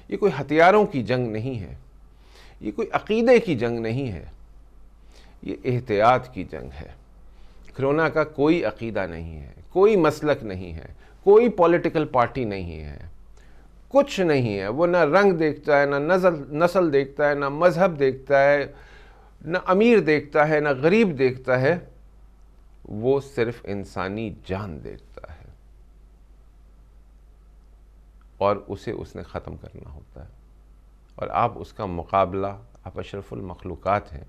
ये कोई हथियारों की जंग नहीं है, ये कोई अकीदे की जंग नहीं है, ये एहतियात की जंग है। कोरोना का कोई अकीदा नहीं है, कोई मसलक नहीं है, कोई पॉलिटिकल पार्टी नहीं है, कुछ नहीं है। वो ना रंग देखता है, ना नस्ल देखता है, ना मजहब देखता है, ना अमीर देखता है, ना गरीब देखता है। वो सिर्फ इंसानी जान देखता है और उसे उसने ख़त्म करना होता है। और आप उसका मुकाबला, आप अशरफुल मखलूक़ात हैं,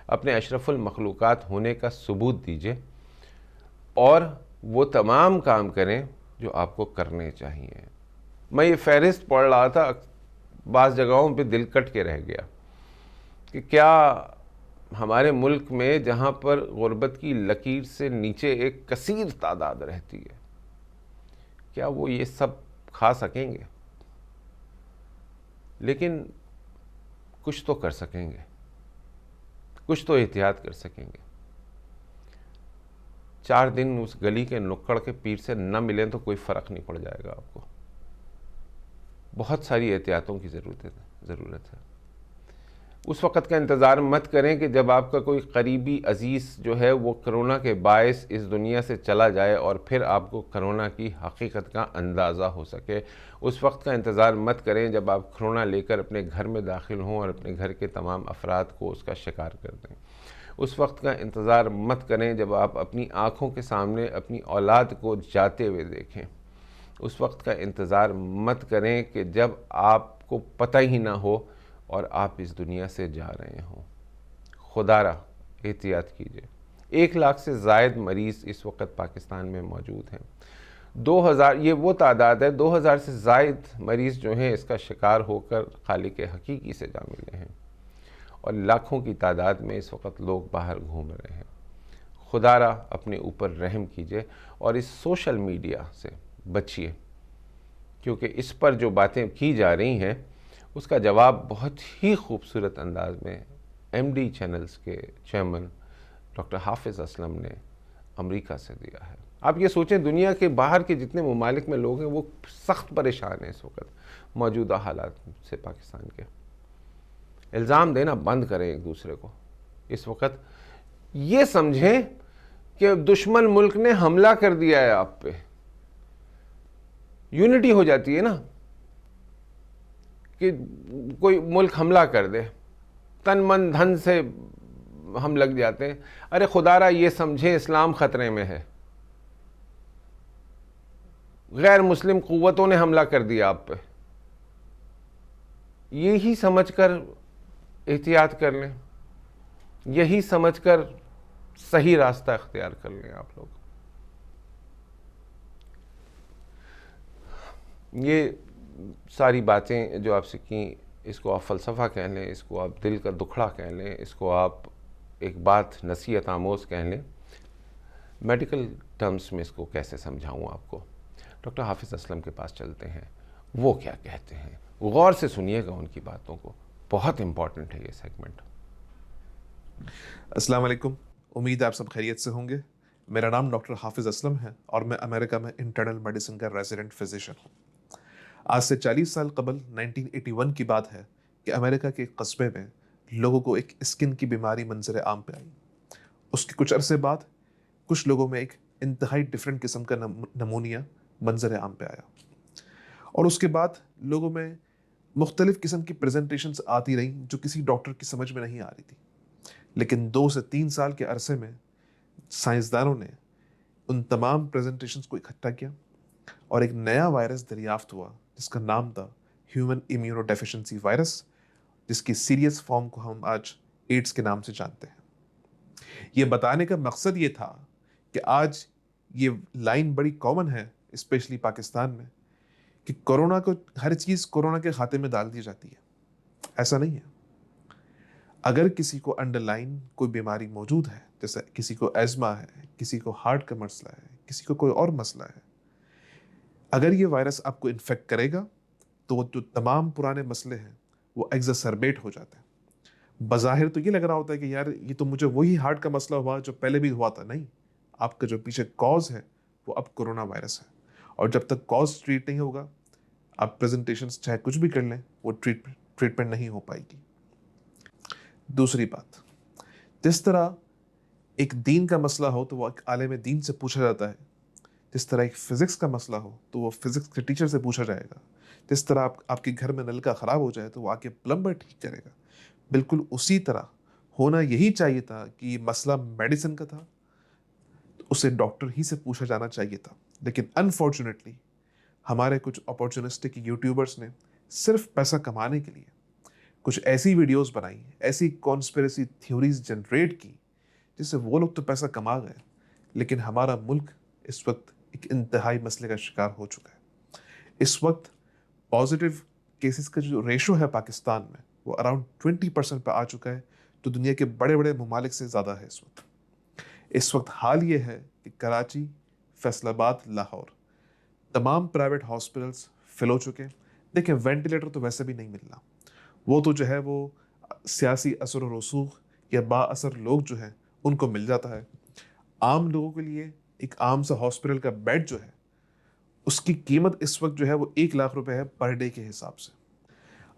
अपने अशरफुल मखलूक़ात होने का सबूत दीजिए और वो तमाम काम करें जो आपको करने चाहिए। मैं ये फहरिस्त पढ़ रहा था, बाज़ जगहों पे दिल कट के रह गया कि क्या हमारे मुल्क में जहाँ पर गुर्बत की लकीर से नीचे एक कसीर तादाद रहती है, क्या वो ये सब खा सकेंगे? लेकिन कुछ तो कर सकेंगे, कुछ तो एहतियात कर सकेंगे। 4 दिन उस गली के नुक्कड़ के पीर से न मिलें तो कोई फ़र्क नहीं पड़ जाएगा आपको। बहुत सारी एहतियातों की ज़रूरत है। उस वक़्त का इंतज़ार मत करें कि जब आपका कोई करीबी अज़ीज़ जो है वो कोरोना के बायस इस दुनिया से चला जाए और फिर आपको कोरोना की हकीकत का अंदाज़ा हो सके। उस वक्त का इंतज़ार मत करें जब आप कोरोना लेकर अपने घर में दाखिल हों और अपने घर के तमाम अफराद को उसका शिकार कर दें। उस वक्त का इंतज़ार मत करें जब आप अपनी आँखों के सामने अपनी औलाद को जाते हुए देखें। उस वक्त का इंतज़ार मत करें कि जब आपको पता ही ना हो और आप इस दुनिया से जा रहे हों। खुदारा एहतियात कीजिए। 1 लाख से ज़ायद मरीज़ इस वक्त पाकिस्तान में मौजूद हैं। 2000 ये वो तादाद है, 2000 से ज़ायद मरीज़ जो हैं इसका शिकार होकर खालिक हकीकी से जा मिले हैं और लाखों की तादाद में इस वक्त लोग बाहर घूम रहे हैं। खुदारा अपने ऊपर रहम कीजिए और इस सोशल मीडिया से बचिए, क्योंकि इस पर जो बातें की जा रही हैं उसका जवाब बहुत ही खूबसूरत अंदाज में एमडी चैनल्स के चेयरमैन डॉक्टर हाफिज़ असलम ने अमेरिका से दिया है। आप ये सोचें, दुनिया के बाहर के जितने ममालिक में लोग हैं वो सख्त परेशान हैं इस वक्त मौजूदा हालात से। पाकिस्तान के इल्ज़ाम देना बंद करें एक दूसरे को। इस वक्त ये समझें कि दुश्मन मुल्क ने हमला कर दिया है आप पे। यूनिटी हो जाती है ना कि कोई मुल्क हमला कर दे, तन मन धन से हम लग जाते हैं। अरे खुदारा ये समझे इस्लाम ख़तरे में है, गैर मुस्लिम क़ुव्वतों ने हमला कर दिया आप पे। यही समझकर एहतियात कर लें, यही समझकर सही रास्ता अख्तियार कर लें आप लोग। ये सारी बातें जो आपसे की, इसको आप फ़लसफ़ा कह लें, इसको आप दिल का दुखड़ा कह लें, इसको आप एक बात नसीहत आमोज़ कह लें। मेडिकल टर्म्स में इसको कैसे समझाऊँ आपको? डॉक्टर हाफिज़ असलम के पास चलते हैं, वो क्या कहते हैं, गौर से सुनिएगा उनकी बातों को। बहुत इम्पॉर्टेंट है ये सेगमेंट। अस्सलाम वालेकुम, उम्मीद है आप सब खैरियत से होंगे। मेरा नाम डॉक्टर हाफिज़ असलम है और मैं अमेरिका में इंटरनल मेडिसिन का रेजिडेंट फिजिशियन हूँ। आज से 40 साल कबल 1981 की बात है कि अमेरिका के एक कस्बे में लोगों को एक स्किन की बीमारी मंजर आम पे आई। उसके कुछ अरसे बाद कुछ लोगों में एक इंतहाई डिफरेंट किस्म का नमूनिया मंजर आम पे आया और उसके बाद लोगों में मुख्तलिफ किस्म की प्रेजेंटेशंस आती रहीं जो किसी डॉक्टर की समझ में नहीं आ रही थी। लेकिन 2 से 3 साल के अरसे में साइंसदानों ने उन तमाम प्रेजेंटेशंस को इकट्ठा किया और एक नया वायरस दरियाफ्त हुआ जिसका नाम था ह्यूमन इम्यूनोडेफिशिएंसी वायरस, जिसकी सीरियस फॉर्म को हम आज एड्स के नाम से जानते हैं। ये बताने का मकसद ये था कि आज ये लाइन बड़ी कॉमन है स्पेशली पाकिस्तान में कि कोरोना को हर चीज़ कोरोना के खाते में डाल दी जाती है। ऐसा नहीं है। अगर किसी को अंडरलाइन कोई बीमारी मौजूद है, जैसे किसी को एज़मा है, किसी को हार्ट का मसला है, किसी को कोई और मसला है, अगर ये वायरस आपको इन्फेक्ट करेगा तो वो जो तमाम पुराने मसले हैं वो एग्जैसरबेट हो जाते हैं। बज़ाहिर तो ये लग रहा होता है कि यार ये तो मुझे वही हार्ट का मसला हुआ जो पहले भी हुआ था। नहीं, आपका जो पीछे कॉज है वो अब कोरोना वायरस है और जब तक कॉज ट्रीट नहीं होगा आप प्रेजेंटेशंस चाहे कुछ भी कर लें, वो ट्रीटमेंट नहीं हो पाएगी। दूसरी बात, जिस तरह एक दीन का मसला हो तो वो एक आलिम दीन से पूछा जाता है, जिस तरह एक फिजिक्स का मसला हो तो वो फिजिक्स के टीचर से पूछा जाएगा, जिस तरह आपके घर में नल का ख़राब हो जाए तो वो आके प्लम्बर ठीक करेगा, बिल्कुल उसी तरह होना यही चाहिए था कि मसला मेडिसिन का था तो उसे डॉक्टर ही से पूछा जाना चाहिए था। लेकिन अनफॉर्चुनेटली हमारे कुछ अपॉर्चुनिस्टिक यूट्यूबर्स ने सिर्फ पैसा कमाने के लिए कुछ ऐसी वीडियोस बनाई, ऐसी कॉन्स्पिरेसी थ्योरीज जनरेट की जिससे वो लोग तो पैसा कमा गए, लेकिन हमारा मुल्क इस वक्त एक इंतहाई मसले का शिकार हो चुका है। इस वक्त पॉजिटिव केसेस का जो रेशो है पाकिस्तान में वो अराउंड 20% पे आ चुका है, तो दुनिया के बड़े बड़े ममालिक से ज़्यादा है इस वक्त हाल ये है कि कराची, फैसलाबाद, लाहौर तमाम प्राइवेट हॉस्पिटल्स फिल हो चुके हैं। देखिए, वेंटिलेटर तो वैसे भी नहीं मिलना, वो तो जो है वो सियासी असर और रसूख या बाअसर लोग जो हैं उनको मिल जाता है। आम लोगों के लिए एक आम सा हॉस्पिटल का बेड जो है उसकी कीमत इस वक्त जो है वो 1 लाख रुपए है पर डे के हिसाब से।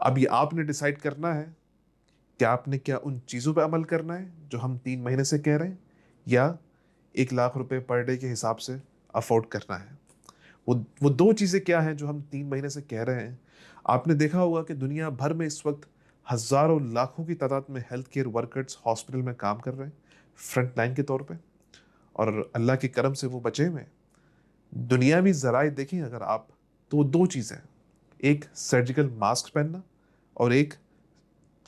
अब ये आपने डिसाइड करना है कि आपने क्या उन चीज़ों पे अमल करना है जो हम 3 महीने से कह रहे हैं, या 1 लाख रुपए पर डे के हिसाब से अफोर्ड करना है। वो दो चीज़ें क्या हैं जो हम 3 महीने से कह रहे हैं। आपने देखा होगा कि दुनिया भर में इस वक्त हज़ारों लाखों की तादाद में हेल्थ केयर वर्कर्स हॉस्पिटल में काम कर रहे हैं फ्रंट लाइन के तौर पे, और अल्लाह के करम से वो बचे हुए हैं। दुनियावी ज़राए देखें अगर आप, तो वो दो चीज़ें हैं, एक सर्जिकल मास्क पहनना और एक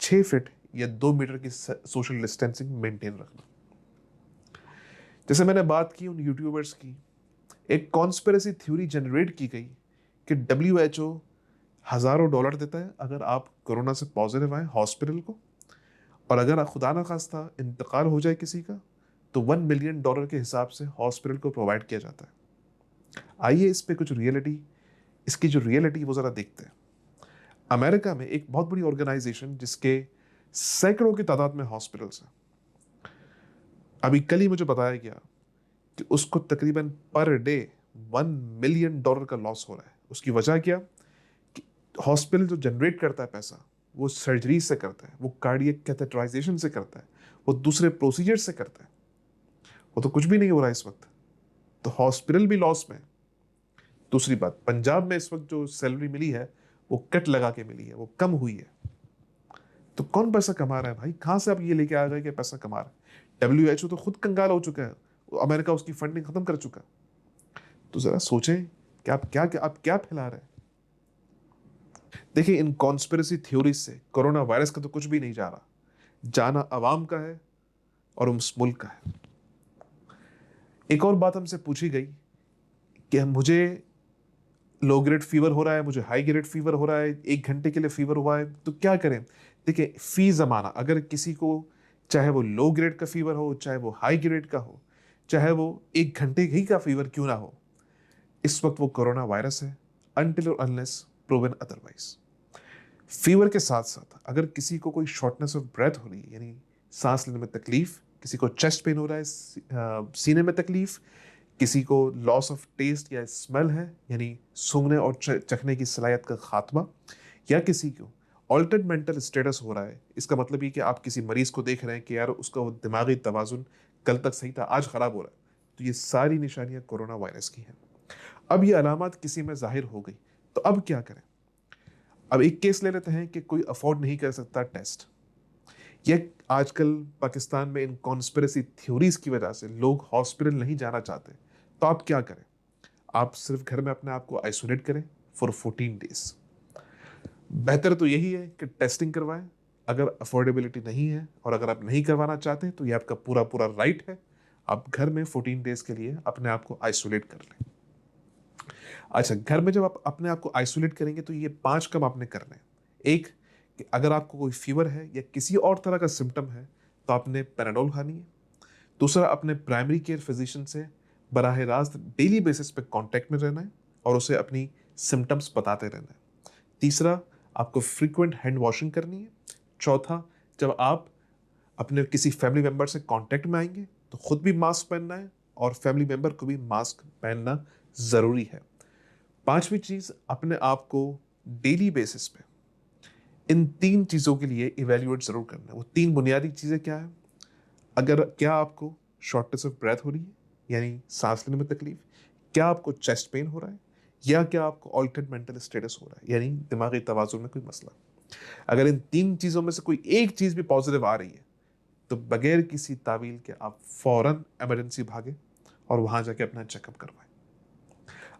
6 फीट या 2 मीटर की सोशल डिस्टेंसिंग मेंटेन रखना। जैसे मैंने बात की उन यूट्यूबर्स की, एक कॉन्स्पिरेसी थ्योरी जनरेट की गई कि WHO हज़ारों डॉलर देता है अगर आप कोरोना से पॉजिटिव आए हॉस्पिटल को, और अगर खुदा न खास्ता इंतकाल हो जाए किसी का तो $1 मिलियन के हिसाब से हॉस्पिटल को प्रोवाइड किया जाता है। आइए इस पे कुछ रियलिटी, इसकी जो रियलिटी वो ज़रा देखते हैं। अमेरिका में एक बहुत बड़ी ऑर्गेनाइजेशन जिसके सैकड़ों की तादाद में हॉस्पिटल्स हैं, अभी कल ही मुझे बताया गया कि उसको तकरीबन पर डे $1 मिलियन का लॉस हो रहा है। उसकी वजह क्या? कि हॉस्पिटल जो जनरेट करता है पैसा वो सर्जरी से करता है, वो कार्डियक कैथेटराइजेशन से करता है, वो दूसरे प्रोसीजर से करता है, वो तो कुछ भी नहीं हो रहा है इस वक्त, तो हॉस्पिटल भी लॉस में। दूसरी बात, पंजाब में इस वक्त जो सैलरी मिली है वो कट लगा के मिली है, वो कम हुई है। तो कौन पैसा कमा रहा है भाई? कहां से आप ये लेके आ गए कि पैसा कमा रहे हैं? WHO तो खुद कंगाल हो चुका है, अमेरिका उसकी फंडिंग खत्म कर चुका। तो जरा सोचें कि आप क्या फैला रहे हैं। देखिए, इन कॉन्स्पिरेसी थ्योरीज से कोरोना वायरस का तो कुछ भी नहीं जा रहा, जाना अवाम का है और उस मुल्क का है। एक और बात हमसे पूछी गई कि मुझे लो ग्रेड फीवर हो रहा है, मुझे हाई ग्रेड फीवर हो रहा है, 1 घंटे के लिए फीवर हुआ है, तो क्या करें? देखिए, फी जमाना, अगर किसी को चाहे वो लो ग्रेड का फीवर हो, चाहे वो हाई ग्रेड का हो, चाहे वो 1 घंटे ही का फीवर क्यों ना हो, इस वक्त वो कोरोना वायरस है, अनटिल और अनलेस प्रूवन अदरवाइज। फीवर के साथ साथ अगर किसी को कोई शॉर्टनेस ऑफ ब्रेथ हो रही है, यानी सांस लेने में तकलीफ, किसी को चेस्ट पेन हो रहा है, सीने में तकलीफ, किसी को लॉस ऑफ टेस्ट या स्मेल है, यानी सूंघने और चखने की सलाहियत का खात्मा, या किसी को ऑल्टर्ड मेंटल स्टेटस हो रहा है, इसका मतलब ये कि आप किसी मरीज को देख रहे हैं कि यार उसका वो दिमागी तवाजुन कल तक सही था, आज खराब हो रहा है, तो ये सारी निशानियां कोरोना वायरस की हैं। अब ये अलामत किसी में जाहिर हो गई तो अब क्या करें? अब एक केस ले लेते हैं कि कोई अफोर्ड नहीं कर सकता टेस्ट। ये आजकल पाकिस्तान में इन कॉन्स्पिरेसी थ्योरीज की वजह से लोग हॉस्पिटल नहीं जाना चाहते, तो आप क्या करें? आप सिर्फ घर में अपने आप को आइसोलेट करें फॉर 14 डेज। बेहतर तो यही है कि टेस्टिंग करवाएं अगर अफोर्डेबिलिटी नहीं है, और अगर आप नहीं करवाना चाहते तो ये आपका पूरा पूरा राइट है, आप घर में 14 डेज के लिए अपने आप को आइसोलेट कर लें। अच्छा, घर में जब आप अपने आप को आइसोलेट करेंगे तो ये 5 काम आपने करने हैं। एक, कि अगर आपको कोई फीवर है या किसी और तरह का सिम्टम है तो आपने पैराडोल खानी है। दूसरा, अपने प्राइमरी केयर फिजिशियन से बराह रास्त डेली बेसिस पे कांटेक्ट में रहना है और उसे अपनी सिम्टम्स बताते रहना है। तीसरा, आपको फ्रीक्वेंट हैंड वॉशिंग करनी है। चौथा, जब आप अपने किसी फैमिली मेम्बर से कांटेक्ट में आएंगे तो खुद भी मास्क पहनना है और फैमिली मेम्बर को भी मास्क पहनना ज़रूरी है। पांचवी चीज़, अपने आप को डेली बेसिस पे इन 3 चीज़ों के लिए इवेल्युएट ज़रूर करना है। वो 3 बुनियादी चीज़ें क्या है? अगर क्या आपको शॉर्टनेस ऑफ ब्रेथ हो रही है, यानी सांस लेने में तकलीफ, क्या आपको चेस्ट पेन हो रहा है, या क्या आपको ऑल्टर्ड मेंटल स्टेटस हो रहा है, यानी दिमागी तवाज़ुन में कोई मसला। अगर इन 3 चीज़ों में से कोई एक चीज़ भी पॉजिटिव आ रही है तो बगैर किसी तावील के आप फौरन इमरजेंसी भागे और वहाँ जाके अपना चेकअप करवाएं।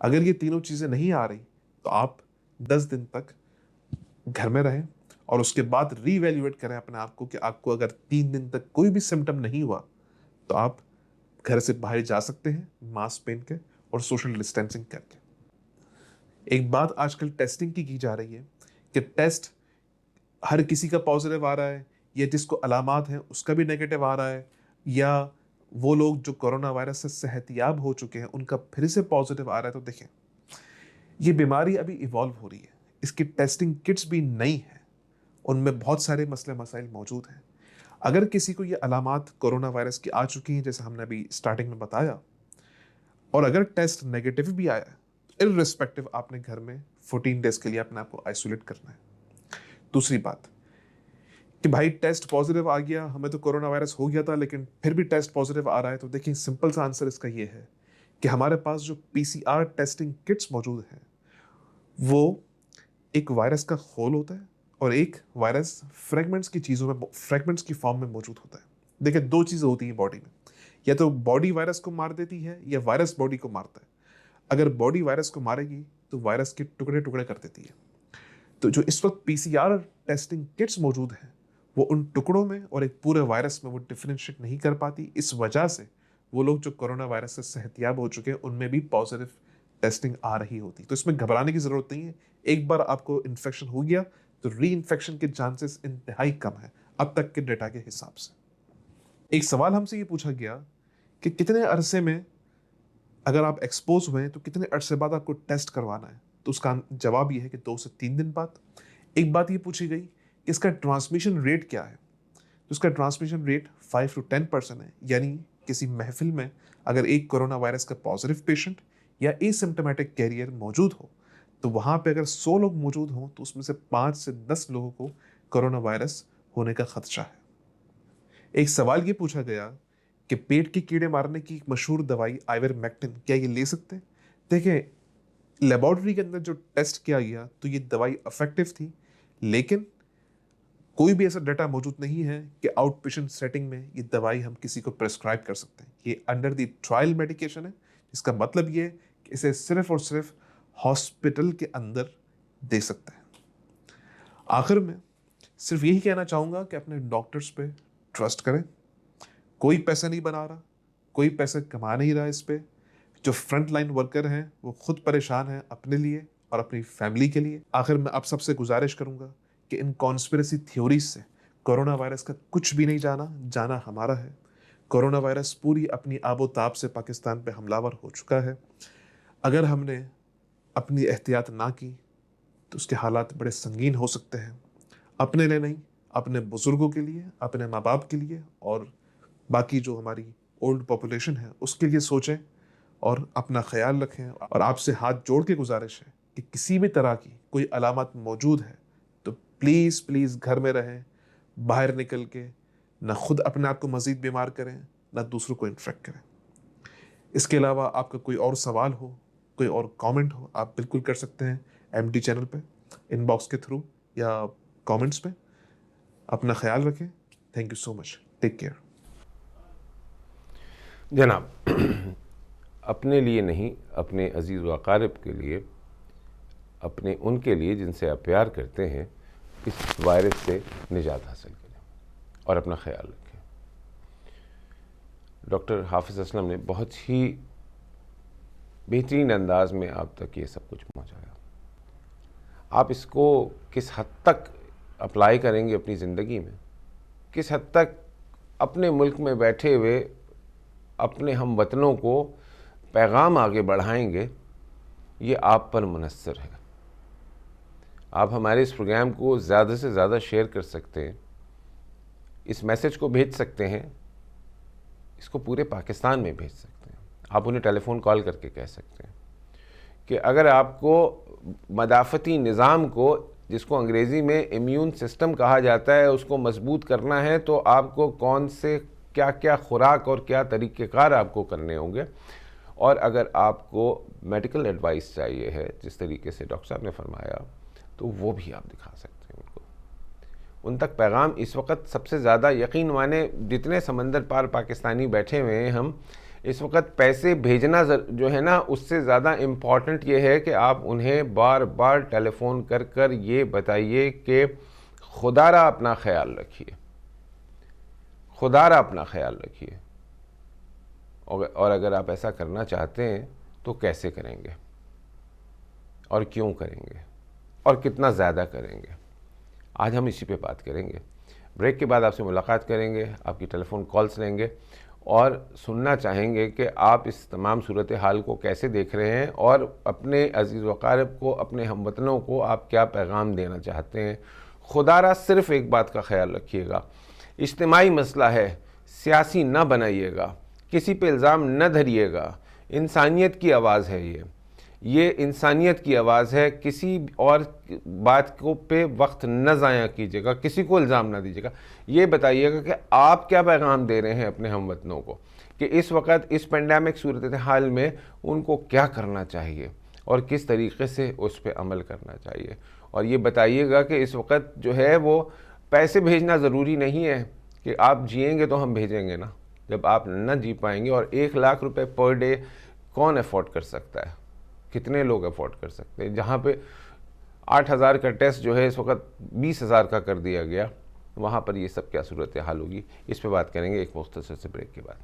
अगर ये तीनों चीज़ें नहीं आ रही तो आप 10 दिन तक घर में रहें और उसके बाद रीवैल्यूएट करें अपने आप को कि आपको अगर 3 दिन तक कोई भी सिम्टम नहीं हुआ तो आप घर से बाहर जा सकते हैं मास्क पहन के और सोशल डिस्टेंसिंग करके। एक बात आजकल टेस्टिंग की जा रही है कि टेस्ट हर किसी का पॉजिटिव आ रहा है, या जिसको अलामात हैं उसका भी नेगेटिव आ रहा है, या वो लोग जो कोरोना वायरस से सेहतियाब हो चुके हैं उनका फिर से पॉजिटिव आ रहा है। तो देखें, ये बीमारी अभी इवॉल्व हो रही है, इसकी टेस्टिंग किट्स भी नई हैं, उनमें बहुत सारे मसले मसाइल मौजूद हैं। अगर किसी को ये अलामात कोरोना वायरस की आ चुकी हैं जैसे हमने अभी स्टार्टिंग में बताया, और अगर टेस्ट नेगेटिव भी आया है, इररिस्पेक्टिव आपने घर में 14 डेज के लिए अपने आप को आइसोलेट करना है। दूसरी बात कि भाई टेस्ट पॉजिटिव आ गया, हमें तो कोरोना वायरस हो गया था लेकिन फिर भी टेस्ट पॉजिटिव आ रहा है, तो देखिए सिंपल सा आंसर इसका ये है कि हमारे पास जो पीसीआर टेस्टिंग किट्स मौजूद हैं वो एक वायरस का होल होता है और एक वायरस फ्रेगमेंट्स की चीज़ों में, फ्रेगमेंट्स की फॉर्म में मौजूद होता है। देखिए दो चीज़ें होती हैं बॉडी में, या तो बॉडी वायरस को मार देती है या वायरस बॉडी को मारता है। अगर बॉडी वायरस को मारेगी तो वायरस के टुकड़े टुकड़े कर देती है। तो जो इस वक्त पीसीआर टेस्टिंग किट्स मौजूद हैं वो उन टुकड़ों में और एक पूरे वायरस में वो डिफरेंशिएट नहीं कर पाती। इस वजह से वो लोग जो कोरोना वायरस से सेहतियाब हो चुके हैं उनमें भी पॉजिटिव टेस्टिंग आ रही होती। तो इसमें घबराने की ज़रूरत नहीं है। एक बार आपको इन्फेक्शन हो गया तो री इन्फेक्शन के चांसेस इंतहाई कम है अब तक के डेटा के हिसाब से। एक सवाल हमसे ये पूछा गया कि कितने अरसे में अगर आप एक्सपोज हुए हैं तो कितने अरसे बाद आपको टेस्ट करवाना है, तो उसका जवाब ये है कि 2 से 3 दिन बाद। एक बात ये पूछी गई कि इसका ट्रांसमिशन रेट क्या है, तो इसका ट्रांसमिशन रेट 5 to 10% है, यानी किसी महफिल में अगर एक कोरोना वायरस का पॉजिटिव पेशेंट या एसिम्प्टोमेटिक कैरियर मौजूद हो तो वहाँ पे अगर 100 लोग मौजूद हों तो उसमें से 5 से 10 लोगों को कोरोना वायरस होने का खदशा है। एक सवाल ये पूछा गया कि पेट के कीड़े मारने की एक मशहूर दवाई आइवरमेक्टिन क्या ये ले सकते हैं। देखिए लेबोरेटरी के अंदर जो टेस्ट किया गया तो ये दवाई इफेक्टिव थी, लेकिन कोई भी ऐसा डाटा मौजूद नहीं है कि आउट पेशेंट सेटिंग में ये दवाई हम किसी को प्रेस्क्राइब कर सकते हैं। ये अंडर द ट्रायल मेडिकेशन है, इसका मतलब ये कि इसे सिर्फ और सिर्फ हॉस्पिटल के अंदर दे सकते हैं। आखिर में सिर्फ यही कहना चाहूँगा कि अपने डॉक्टर्स पे ट्रस्ट करें। कोई पैसा नहीं बना रहा, कोई पैसा कमा नहीं रहा इस पे। जो फ्रंट लाइन वर्कर हैं वो खुद परेशान हैं अपने लिए और अपनी फैमिली के लिए। आखिर में आप सबसे गुजारिश करूँगा कि इन कॉन्स्पिरेसी थ्योरीज से कोरोना वायरस का कुछ भी नहीं जाना हमारा है। कोरोना वायरस पूरी अपनी आबोताब से पाकिस्तान पे हमलावर हो चुका है। अगर हमने अपनी एहतियात ना की तो उसके हालात बड़े संगीन हो सकते हैं, अपने लिए नहीं, अपने बुजुर्गों के लिए, अपने माँ बाप के लिए और बाकी जो हमारी ओल्ड पॉपुलेशन है उसके लिए सोचें और अपना ख्याल रखें। और आपसे हाथ जोड़ के गुजारिश है कि किसी भी तरह की कोई अलामत मौजूद है तो प्लीज़ प्लीज़ घर में रहें, बाहर निकल के ना खुद अपने आप को मज़ीद बीमार करें ना दूसरों को इन्फेक्ट करें। इसके अलावा आपका कोई और सवाल हो, कोई और कमेंट हो, आप बिल्कुल कर सकते हैं एमडी चैनल पे, इनबॉक्स के थ्रू या कमेंट्स पे। अपना ख्याल रखें। Thank you so much. Take care. जनाब, अपने लिए नहीं, अपने अजीज़ व अकारिब के लिए, अपने उनके लिए जिनसे आप प्यार करते हैं, इस वायरस से निजात हासिल करें और अपना ख्याल रखें। डॉक्टर हाफिज़ असलम ने बहुत ही बेहतरीन अंदाज में आप तक ये सब कुछ पहुँचाया। आप इसको किस हद तक अप्लाई करेंगे अपनी ज़िंदगी में, किस हद तक अपने मुल्क में बैठे हुए अपने हम वतनों को पैगाम आगे बढ़ाएंगे, ये आप पर मुनस्सर है। आप हमारे इस प्रोग्राम को ज़्यादा से ज़्यादा शेयर कर सकते हैं, इस मैसेज को भेज सकते हैं, इसको पूरे पाकिस्तान में भेज सकते हैं। आप उन्हें टेलीफोन कॉल करके कह सकते हैं कि अगर आपको मदाफ़ती निज़ाम को, जिसको अंग्रेज़ी में इम्यून सिस्टम कहा जाता है, उसको मजबूत करना है तो आपको कौन से क्या क्या खुराक और क्या तरीक़ेकार आपको करने होंगे। और अगर आपको मेडिकल एडवाइस चाहिए है, जिस तरीके से डॉक्टर साहब ने फरमाया, तो वो भी आप दिखा सकते हैं उनको। उन तक पैगाम इस वक्त सबसे ज़्यादा, यकीन माने जितने समंदर पार पाकिस्तानी बैठे हुए हैं हम, इस वक्त पैसे भेजना जो है ना, उससे ज़्यादा इम्पॉर्टेंट ये है कि आप उन्हें बार बार टेलीफोन कर कर ये बताइए कि खुदारा अपना ख्याल रखिए, खुदारा अपना ख्याल रखिए। और अगर आप ऐसा करना चाहते हैं तो कैसे करेंगे और क्यों करेंगे और कितना ज़्यादा करेंगे, आज हम इसी पे बात करेंगे। ब्रेक के बाद आपसे मुलाकात करेंगे, आपकी टेलीफोन कॉल्स लेंगे और सुनना चाहेंगे कि आप इस तमाम सूरत हाल को कैसे देख रहे हैं और अपने अज़ीज़ व अक़ारिब को, अपने हमवतनों को आप क्या पैगाम देना चाहते हैं। खुदारा सिर्फ़ एक बात का ख्याल रखिएगा, इज्तिमाई मसला है, सियासी ना बनाइएगा, किसी पे इल्ज़ाम न धरिएगा। इंसानियत की आवाज़ है ये इंसानियत की आवाज़ है। किसी और बात को पे वक्त न ज़ाया कीजिएगा, किसी को इल्ज़ाम ना दीजिएगा। ये बताइएगा कि आप क्या पैगाम दे रहे हैं अपने हमवतनों को, कि इस वक्त इस पेंडेमिक सूरत हाल में उनको क्या करना चाहिए और किस तरीके से उस पर अमल करना चाहिए। और ये बताइएगा कि इस वक्त जो है वो पैसे भेजना ज़रूरी नहीं है कि आप जिएंगे तो हम भेजेंगे ना, जब आप न जी पाएंगे। और 1 लाख रुपए पर डे कौन अफोर्ड कर सकता है, कितने लोग अफोर्ड कर सकते हैं। जहाँ पे 8,000 का टेस्ट जो है इस वक्त 20,000 का कर दिया गया, वहाँ पर ये सब क्या सूरत हाल होगी, इस पे बात करेंगे एक मुख्तसर से ब्रेक के बाद।